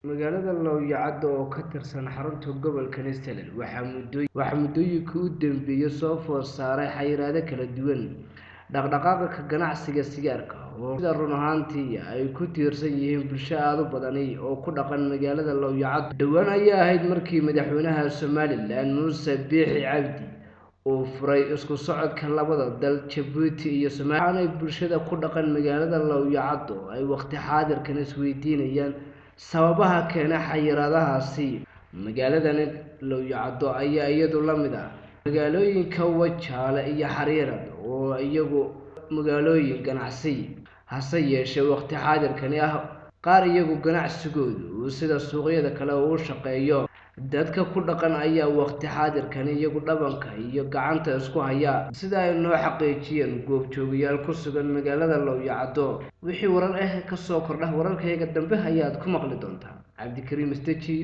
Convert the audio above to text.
Magaalada Lowyacado oo ka tirsan xarunta gobolka Nestale waxaa muddooyinkii u dambeeyay soo food saaray xayiraado kala duwan. Dhaqdhaqaaqa ka ganacsiga sigaarka oo sida run ahaantii ay ku tiirsan yihiin bulsho aad u badan oo ku dhaqan magaalada Lowyacado. Dhowaan ayaa ahayd markii madaxweynaha Somaliland Muuse Biixi Cabdi uu furay isku socodka labada dal Jabuuti iyo Soomaaliya. Waxaana bulshada ku dhaqan magaalada Lowyacado ay waqti xaadirkan isweydiinayaan sababaha keena xayiraadahaasi. Magaalada Lowyacado ayaa iyadu la mid ah magaalooyinka Wajaale iyo Xariirad oo iyagu magaalooyin ganacsi, hase yeeshee waqti xaadirkan qaar iyagu ganacsigoodu sida suuqyada kale u shaqeeyo. Dadka ku dhaqan ayaa waqti xaadirkan iyagu dhabanka iyo gacanta isku haya, sida ay noo xaqiijiyeen goobjoogayaal ku sugan magaalada Lowyacado. Wixii warar ka soo kordha wararkayga dambe ayaad ku maqli doontaan. Cabdikariim Istaji.